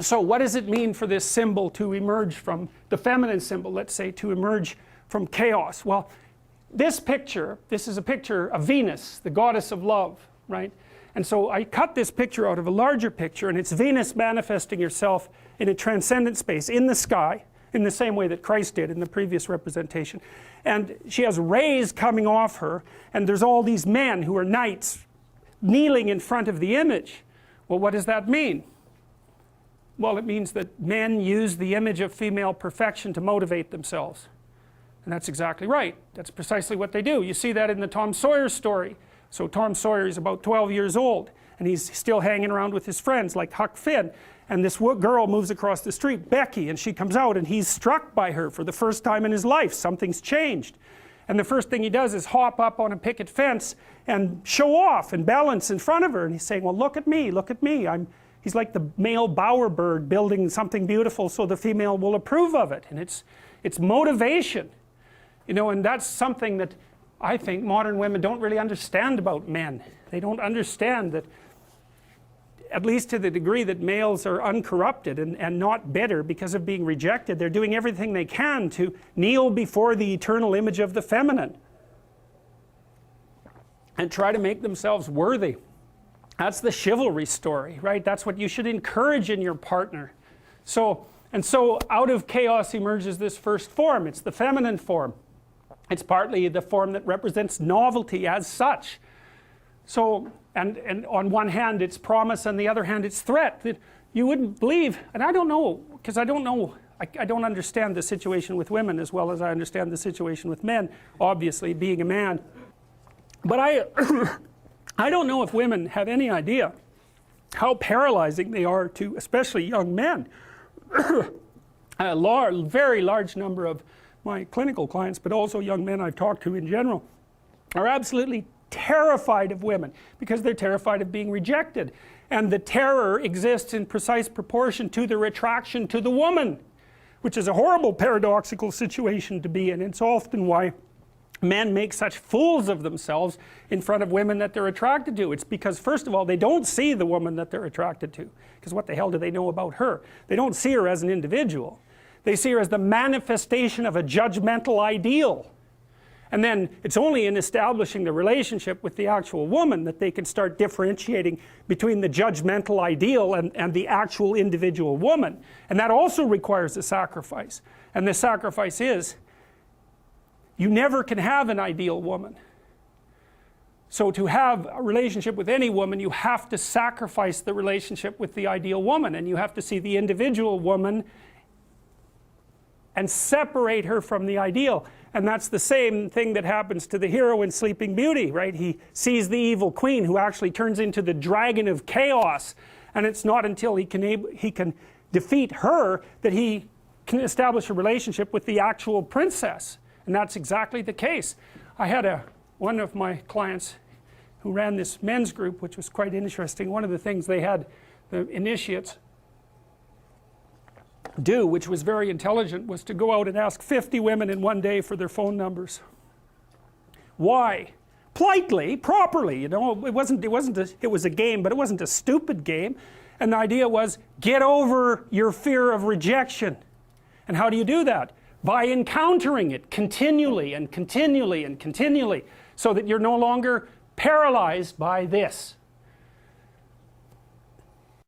So what does it mean for this symbol to emerge from, the feminine symbol, let's say, to emerge from chaos? Well, this picture, this is a picture of Venus, the goddess of love, right? And so I cut this picture out of a larger picture, and it's Venus manifesting herself in a transcendent space, in the sky, in the same way that Christ did in the previous representation. And she has rays coming off her, and there's all these men who are knights kneeling in front of the image. Well, what does that mean? Well, it means that men use the image of female perfection to motivate themselves. And that's exactly right. That's precisely what they do. You see that in the Tom Sawyer story. So Tom Sawyer is about 12 years old, and he's still hanging around with his friends like Huck Finn. And this girl moves across the street, Becky, and she comes out, and he's struck by her for the first time in his life. Something's changed. And the first thing he does is hop up on a picket fence and show off and balance in front of her. And he's saying, well, look at me, look at me. He's like the male bowerbird building something beautiful so the female will approve of it. And it's motivation. You know, and that's something that I think modern women don't really understand about men. They don't understand that, at least to the degree that males are uncorrupted and not bitter because of being rejected, they're doing everything they can to kneel before the eternal image of the feminine and try to make themselves worthy. That's the chivalry story, right? That's what you should encourage in your partner. So out of chaos emerges this first form. It's the feminine form. It's partly the form that represents novelty as such. So, and on one hand it's promise, on the other hand it's threat. That you wouldn't believe, and I don't know, because I don't understand the situation with women as well as I understand the situation with men, obviously being a man. But I don't know if women have any idea how paralyzing they are to especially young men. A very large number of my clinical clients, but also young men I've talked to in general, are absolutely terrified of women because they're terrified of being rejected. And the terror exists in precise proportion to the attraction to the woman, which is a horrible paradoxical situation to be in. It's often why men make such fools of themselves in front of women that they're attracted to. It's because, first of all, they don't see the woman that they're attracted to, because what the hell do they know about her? They don't see her as an individual. They see her as the manifestation of a judgmental ideal. And then it's only in establishing the relationship with the actual woman that they can start differentiating between the judgmental ideal and the actual individual woman. And that also requires a sacrifice. And the sacrifice is, you never can have an ideal woman. So to have a relationship with any woman, you have to sacrifice the relationship with the ideal woman, and you have to see the individual woman and separate her from the ideal. And that's the same thing that happens to the hero in Sleeping Beauty, right? He sees the evil queen who actually turns into the dragon of chaos, and it's not until he can defeat her that he can establish a relationship with the actual princess. And that's exactly the case. I had one of my clients who ran this men's group, which was quite interesting. One of the things they had the initiates do, which was very intelligent, was to go out and ask 50 women in one day for their phone numbers. Why? Politely, properly, you know. It was a game, but it wasn't a stupid game. And the idea was, get over your fear of rejection. And how do you do that? By encountering it continually and continually and continually, so that you're no longer paralyzed by this.